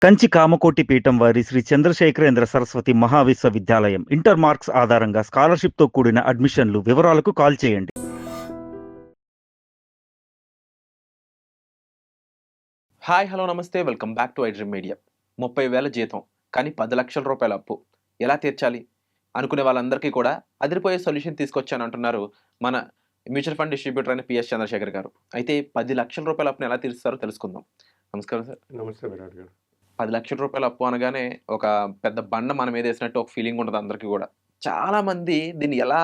కంచి కామకోటి పీఠం వారి Shri Chandrasekharendra Saraswati మహావిశ్వవిద్యాలయం. Inter marks ఆధారంగా స్కాలర్షిప్‌తో కూడిన అడ్మిషన్లు. వివరాలకు కాల్ చేయండి. హాయ్ హలో నమస్తే welcome back to iDream media. 30,000 జీతం కానీ 10 లక్షల రూపాయల అప్పు ఎలా తీర్చాలి అనుకునే వాళ్ళందరికీ కూడా అదిరిపోయే సొల్యూషన్ తీసుకొచ్చాను అంటున్నారు మన మ్యూచువల్ ఫండ్ డిస్ట్రిబ్యూటర్ అయిన పిఎస్ చంద్రశేఖర్ గారు. అయితే 10 లక్షల రూపాయల అప్పుని ఎలా తీరుస్తారో తెలుసుకుందాం. నమస్కారం సార్. నమస్తే విరాట్ గారు. 10 లక్షల రూపాయల అప్పు అనగానే ఒక పెద్ద బండ మన మీద వేసినట్టు ఒక ఫీలింగ్ ఉంటుంది అందరికీ కూడా. చాలా మంది దీన్ని ఎలా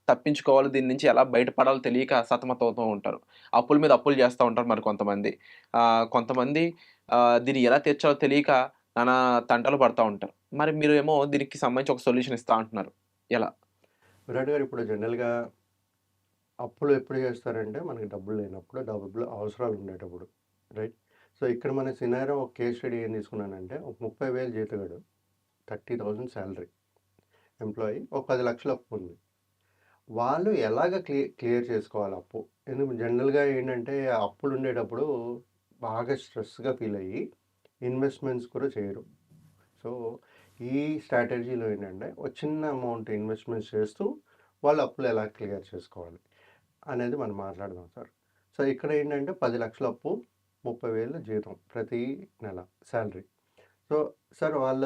తప్పించుకోవాలో, దీని నుంచి ఎలా బయటపడాలో తెలియక సతమతమవుతూ ఉంటారు. అప్పుల మీద అప్పులు చేస్తూ ఉంటారు మరి కొంతమంది. కొంతమంది దీన్ని ఎలా తీర్చాలో తెలియక నానా తంటాలు పడతా ఉంటారు. మరి మీరు ఏమో దీనికి సంబంధించి ఒక సొల్యూషన్ ఇస్తా అంటున్నారు. ఎలా? విరాట్ గారు, ఇప్పుడు జనరల్‌గా అప్పులు ఎప్పుడు చేస్తారంటే మనకి డబ్బులు లేనప్పుడు, డబ్బులు అవసరాలు ఉండేటప్పుడు, రైట్? సో, ఇక్కడ మన సినారియో ఒక కేస్ స్టడీ ఏం తీసుకున్నానంటే, ఒక 30,000 జీతగాడు, 30,000 శాలరీ ఎంప్లాయీ, ఒక 10 లక్షల అప్పు ఉంది. వాళ్ళు ఎలాగ క్లియర్ చేసుకోవాలి అప్పు? ఎందుకు జనరల్‌గా ఏంటంటే అప్పులు ఉండేటప్పుడు బాగా స్ట్రెస్‌గా ఫీల్ అయ్యి ఇన్వెస్ట్మెంట్స్ కూడా చేయరు. సో, ఈ స్ట్రాటజీలో ఏంటంటే ఒక చిన్న అమౌంట్ ఇన్వెస్ట్మెంట్స్ చేస్తూ వాళ్ళ అప్పులు ఎలా క్లియర్ చేసుకోవాలి అనేది మనం మాట్లాడదాం సార్. సో, ఇక్కడ ఏంటంటే 10 లక్షల అప్పు, 30,000 జీతం ప్రతి నెల శాలరీ. సో, సార్ వాళ్ళ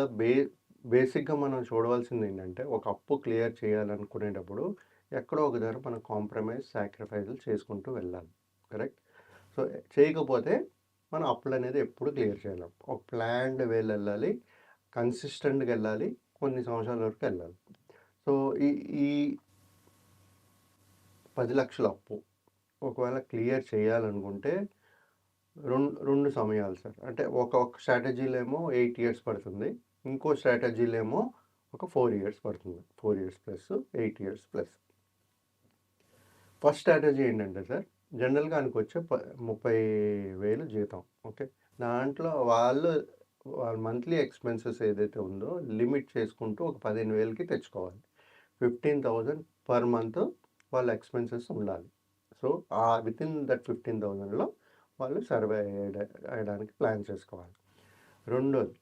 బేసిక్‌గా మనం చూడవలసింది ఏంటంటే ఒక అప్పు క్లియర్ చేయాలనుకునేటప్పుడు ఎక్కడో ఒక దగ్గర మనం కాంప్రమైజ్, సాక్రిఫైస్‌లు చేసుకుంటూ వెళ్ళాలి. కరెక్ట్? సో, చేయకపోతే మనం అప్పులనేది ఎప్పుడు క్లియర్ చేయలేం. ఒక ప్లాన్డ్ వేలో వెళ్ళాలి, కన్సిస్టెంట్‌గా వెళ్ళాలి, కొన్ని సంవత్సరాల వరకు వెళ్ళాలి. సో, ఈ ఈ 10 లక్షల అప్పు ఒకవేళ క్లియర్ చేయాలనుకుంటే రెండు సమయాలు సార్. అంటే ఒక స్ట్రాటజీలో ఏమో 8 ఇయర్స్ పడుతుంది. ఇంకో స్ట్రాటజీలో ఏమో ఒక 4 ఇయర్స్ పడుతుంది. 4 years plus 8 years plus. First strategy ఏంటంటే సార్, జనరల్‌గా అనుకోవచ్చే 30,000 జీతం. ఓకే. దాంట్లో వాళ్ళ మంత్లీ ఎక్స్‌పెన్సెస్ ఏదైతే ఉందో లిమిట్ చేసుకుంటూ ఒక 15,000కి తెచ్చుకోవాలి. 15,000 పర్ మంత్ వాళ్ళ ఎక్స్‌పెన్సెస్ ఉండాలి. సో, వితిన్ దట్ 15,000లో వాళ్ళు సర్వే అయ్యడానికి ప్లాన్ చేసుకోవాలి. రెండోది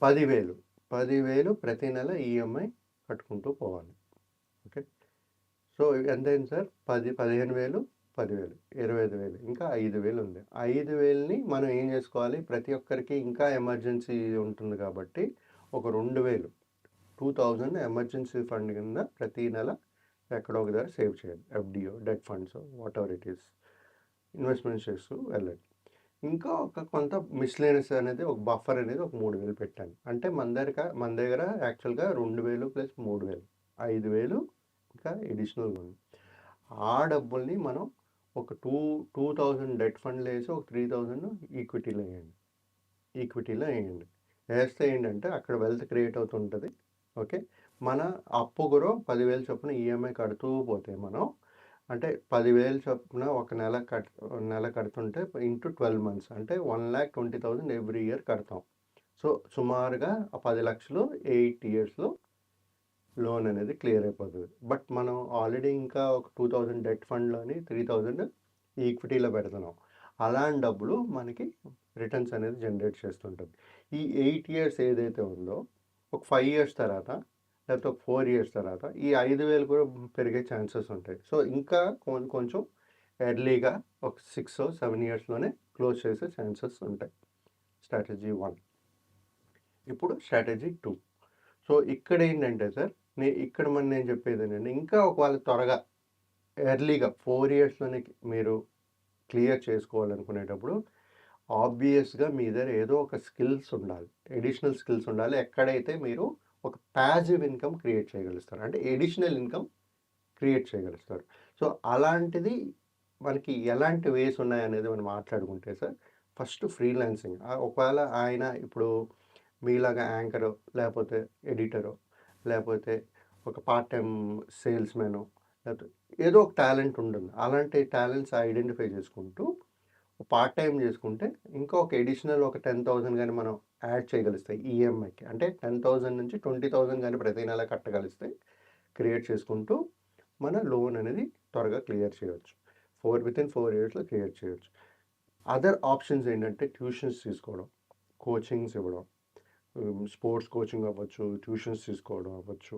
10,000 ప్రతి నెల ఈఎంఐ కట్టుకుంటూ పోవాలి. ఓకే. So, ఎంతైంది sir? 15,000, 10,000, 25,000, ఇంకా 5,000 ఉంది. 5,000ని మనం ఏం చేసుకోవాలి? ప్రతి ఒక్కరికి ఇంకా ఎమర్జెన్సీ ఉంటుంది కాబట్టి ఒక 2,000 ఎమర్జెన్సీ ఫండ్ కింద ప్రతి నెల ఎక్కడో ఒక దగ్గర సేవ్ చేయాలి. FDO, debt funds, whatever it is, investments చేస్తూ వెళ్ళండి. ఇంకా కొంత మిస్‌లేనియస్ అనేది ఒక బఫర్ అనేది ఒక 3,000 పెట్టాను. అంటే మన దగ్గర యాక్చువల్‌గా 2,000 ప్లస్ 3,000, 5,000 ఇంకా అడిషనల్‌గా ఉంది. ఆ డబ్బుల్ని మనం ఒక 2,000 డెట్ ఫండ్‌లో వేసి ఒక 3,000 ఈక్విటీలో వేయండి. వేస్తే ఏంటంటే అక్కడ వెల్త్ క్రియేట్ అవుతుంటుంది. ఓకే. మన అప్పు కూడా 10,000 చొప్పున ఈఎంఐ కడుతూ పోతే మనం, అంటే 10,000 చొప్పున ఒక నెల కడుతుంటే ఇంటూ 12 మంత్స్ అంటే 1,20,000 ఎవ్రీ ఇయర్ కడతాం. సో, సుమారుగా ఆ 10 లక్షలు 8 ఇయర్స్‌లో లోన్ అనేది క్లియర్ అయిపోతుంది. బట్ మనం ఆల్రెడీ ఇంకా ఒక 2,000 డెట్ ఫండ్‌లోని 3,000 ఈక్విటీలో పెడుతున్నాం. అలాంటి డబ్బులు మనకి రిటర్న్స్ అనేది జనరేట్ చేస్తుంటుంది. ఈ 8 ఇయర్స్ ఏదైతే ఉందో ఒక 5 ఇయర్స్ తర్వాత, లేకపోతే ఒక 4 ఇయర్స్ తర్వాత ఈ 5,000 కూడా పెరిగే ఛాన్సెస్ ఉంటాయి. సో, ఇంకా కొంచెం ఎర్లీగా ఒక 6 or 7 ఇయర్స్‌లోనే క్లోజ్ చేసే ఛాన్సెస్ ఉంటాయి. స్ట్రాటజీ 1. ఇప్పుడు స్ట్రాటజీ 2. సో, ఇక్కడ ఏంటంటే సార్, ఇక్కడ నేను చెప్పేది ఏంటంటే ఇంకా ఒకవేళ త్వరగా ఎర్లీగా 4 ఇయర్స్‌లోనే మీరు క్లియర్ చేసుకోవాలనుకునేటప్పుడు ఆబ్వియస్‌గా మీ దగ్గర ఏదో ఒక స్కిల్స్ ఉండాలి. అడిషనల్ స్కిల్స్ ఉండాలి. ఎక్కడైతే మీరు ఒక పాసివ్ ఇన్‌కమ్ క్రియేట్ చేయగలుగుతారు. అంటే అడిషనల్ ఇన్‌కమ్ క్రియేట్ చేయగలుగుతారు. సో, అలాంటిది మనకి ఎలాంటి వేస్ ఉన్నాయనేది మనం మాట్లాడుకుంటే సార్, ఫస్ట్ ఫ్రీలాన్సింగ్. ఒకవేళ ఆయన ఇప్పుడు మీలాగా యాంకరో, లేకపోతే ఎడిటరో, లేకపోతే ఒక పార్ట్ టైమ్ సేల్స్‌మెనో, లేకపోతే ఏదో ఒక టాలెంట్ ఉంటుంది. అలాంటి టాలెంట్స్ ఐడెంటిఫై చేసుకుంటూ పార్ట్ టైం చేసుకుంటే ఇంకా ఒక అడిషనల్ ఒక 10,000 గాని మనం యాడ్ చేయగలిస్తే ఈఎంఐకి, అంటే 10,000 నుంచి 20,000 గాని ప్రతి నెల కట్టగలిస్తే క్రియేట్ చేసుకుంటూ మన లోన్ అనేది త్వరగా క్లియర్ చేయొచ్చు. వితిన్ 4 ఇయర్స్‌లో క్లియర్ చేయొచ్చు. అదర్ ఆప్షన్స్ ఏంటంటే ట్యూషన్స్ తీసుకోవడం. కోచింగ్స్ ఇవ్వడం, స్పోర్ట్స్ కోచింగ్ అవ్వచ్చు, ట్యూషన్స్ తీసుకోవడం అవ్వచ్చు,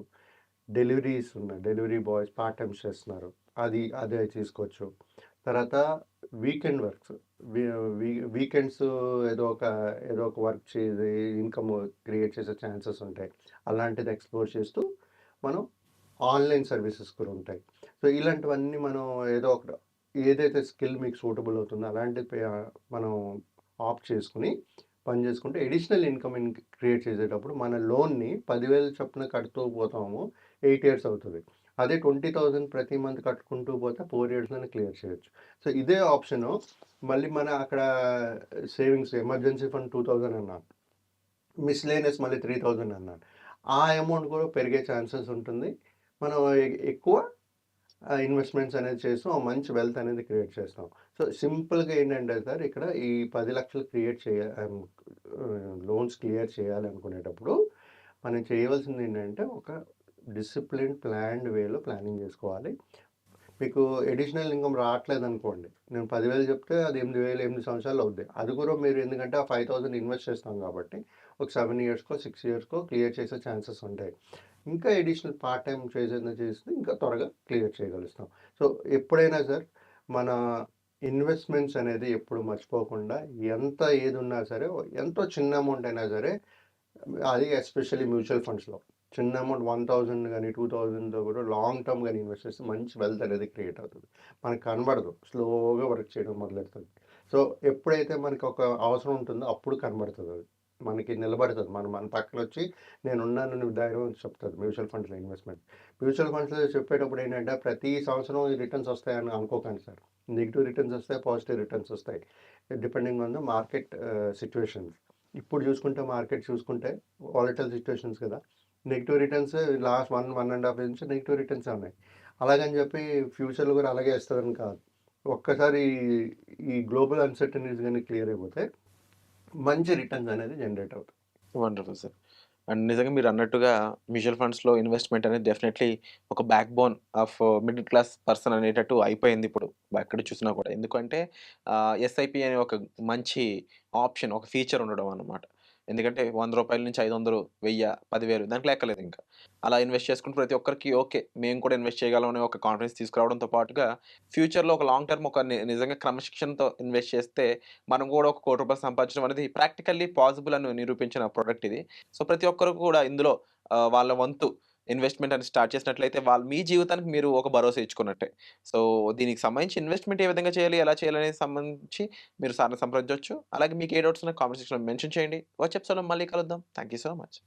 డెలివరీస్ ఉన్నాయి, డెలివరీ బాయ్స్ పార్ట్ టైమ్స్ చేస్తున్నారు, అదే తీసుకోవచ్చు. తర్వాత వీకెండ్ వర్క్స్, వీకెండ్స్ ఏదో ఒక వర్క్ చేసి ఇన్కమ్ క్రియేట్ చేసే ఛాన్సెస్ ఉంటాయి. అలాంటిది ఎక్స్ప్లోర్ చేస్తూ మనం ఆన్లైన్ సర్వీసెస్ కూడా ఉంటాయి. సో ఇలాంటివన్నీ మనం ఏదైతే స్కిల్ మీకు సూటబుల్ అవుతుందో అలాంటిది మనం ఆప్ట్ చేసుకుని పని చేసుకుంటే ఎడిషనల్ ఇన్కమ్ క్రియేట్ చేసేటప్పుడు మన లోన్ని 10,000 చొప్పున కడుతూ పోతాము. 8 ఇయర్స్ అవుతుంది. అదే 20,000 ప్రతి మంత్ కట్టుకుంటూ పోతే 4 ఇయర్స్‌లోనే క్లియర్ చేయొచ్చు. సో ఇదే ఆప్షను మళ్ళీ మన అక్కడ సేవింగ్స్ ఎమర్జెన్సీ ఫండ్ 2,000 అన్నాను. మిస్‌లేనియస్ మళ్ళీ 3,000 అన్నాను. ఆ అమౌంట్ కూడా పెరిగే ఛాన్సెస్ ఉంటుంది. మనం ఎక్కువ ఇన్వెస్ట్మెంట్స్ అనేది చేస్తూ మంచి వెల్త్ అనేది క్రియేట్ చేస్తాం. సో సింపుల్గా ఏంటంటే సార్, ఇక్కడ ఈ 10 లక్షలు లోన్స్ క్లియర్ చేయాలనుకునేటప్పుడు మనం చేయవలసింది ఏంటంటే ఒక డిసిప్లిన్ ప్లాన్డ్ వేలో ప్లానింగ్ చేసుకోవాలి. మీకు ఎడిషనల్ ఇన్కమ్ రావట్లేదు అనుకోండి, నేను 10,000 చెప్తే అది 8,000 8 సంవత్సరాలు అవుద్ది. అది కూడా మీరు ఎందుకంటే ఆ 5,000 ఇన్వెస్ట్ చేస్తాం కాబట్టి ఒక 7 ఇయర్స్కో 6 ఇయర్స్కో క్లియర్ చేసే ఛాన్సెస్ ఉంటాయి. ఇంకా ఎడిషనల్ పార్ట్ టైం చేస్తే ఇంకా త్వరగా క్లియర్ చేయగలుగుతాం. సో ఎప్పుడైనా సార్ మన ఇన్వెస్ట్మెంట్స్ అనేది ఎప్పుడు మర్చిపోకుండా ఏది ఉన్నా సరే, ఎంతో చిన్న అమౌంట్ అయినా సరే, అది ఎస్పెషల్లీ మ్యూచువల్ ఫండ్స్లో చిన్న అమౌంట్ 1,000 కానీ 2,000తో కూడా లాంగ్ టర్మ్ కానీ ఇన్వెస్ట్ చేస్తే మంచి వెల్త్ అనేది క్రియేట్ అవుతుంది. మనకు కనబడదు, స్లోగా వర్క్ చేయడం మొదలెడుతుంది. సో ఎప్పుడైతే మనకి ఒక అవసరం ఉంటుందో అప్పుడు కనబడుతుంది, అది మనకి నిలబడుతుంది. మన పక్కన వచ్చి నేనున్నాను నువ్వు ధైర్యం అని చెప్తుంది మ్యూచువల్ ఫండ్స్లో ఇన్వెస్ట్మెంట్. మ్యూచువల్ ఫండ్స్లో చెప్పేటప్పుడు ఏంటంటే ప్రతి సంవత్సరం రిటర్న్స్ వస్తాయని అనుకోకండి సార్. నెగిటివ్ రిటర్న్స్ వస్తాయి, పాజిటివ్ రిటర్న్స్ వస్తాయి, depending on the market situations. ఇప్పుడు మార్కెట్ చూసుకుంటే వాలటైల్ సిచ్యువేషన్స్ కదా, నెగిటివ్ రిటర్న్స్ లాస్ట్ 1.5 ఇయర్స్ నుంచి నెగిటివ్ రిటర్న్స్ ఉన్నాయి. అలాగని చెప్పి ఫ్యూచర్లో కూడా అలాగే ఇస్తుందని కాదు. ఒక్కసారి ఈ గ్లోబల్ అన్సర్టనిటీస్ కానీ క్లియర్ అయిపోతే మంచి రిటర్న్స్ అనేది జనరేట్ అవుతుంది. Wonderful sir. అండ్ నిజంగా మీరు అన్నట్టుగా మ్యూచువల్ ఫండ్స్‌లో ఇన్వెస్ట్‌మెంట్ అనేది డెఫినెట్‌లీ ఒక backbone of middle class person అనేటట్టు అయిపోయింది ఇప్పుడు ఎక్కడ చూసినా కూడా. ఎందుకంటే ఎస్ఐపి అనే ఒక మంచి ఆప్షన్, ఒక ఫీచర్ ఉండడం అన్నమాట. ఎందుకంటే రూ. 100 నుంచి 500, 1000, 10,000 దానికి లెక్కలేదు ఇంకా. అలా ఇన్వెస్ట్ చేసుకుంటే ప్రతి ఒక్కరికి ఓకే, మేము కూడా ఇన్వెస్ట్ చేయగలం అనే ఒక కాన్ఫిడెన్స్ తీసుకురావడంతో పాటుగా ఫ్యూచర్‌లో ఒక లాంగ్ టర్మ్ ఒక నిజంగా క్రమశిక్షణతో ఇన్వెస్ట్ చేస్తే మనం కూడా ఒక రూ. 1,00,00,000 సంపాదించడం అనేది ప్రాక్టికల్లీ పాసిబుల్ అని నిరూపించిన ప్రొడక్ట్ ఇది. సో ప్రతి ఒక్కరు కూడా ఇందులో వాళ్ళ వంతు ఇన్వెస్ట్‌మెంట్ అని స్టార్ట్ చేసినట్లయితే మీ జీవితానికి మీరు ఒక భరోసా ఇచ్చుకున్నట్టే. సో దీనికి సంబంధించి ఇన్వెస్ట్‌మెంట్ ఏ విధంగా చేయాలి, ఎలా చేయాలి అనేది సంబంధించి మీరు సార్‌ని సంప్రదించొచ్చు. అలాగే మీకు ఏ డౌట్స్ ఉన్నా కామెంట్ సెక్షన్‌లో మెన్షన్ చేయండి. వచ్చే ఎపిసోడ్‌లో మళ్ళీ కలుద్దాం. Thank you so much.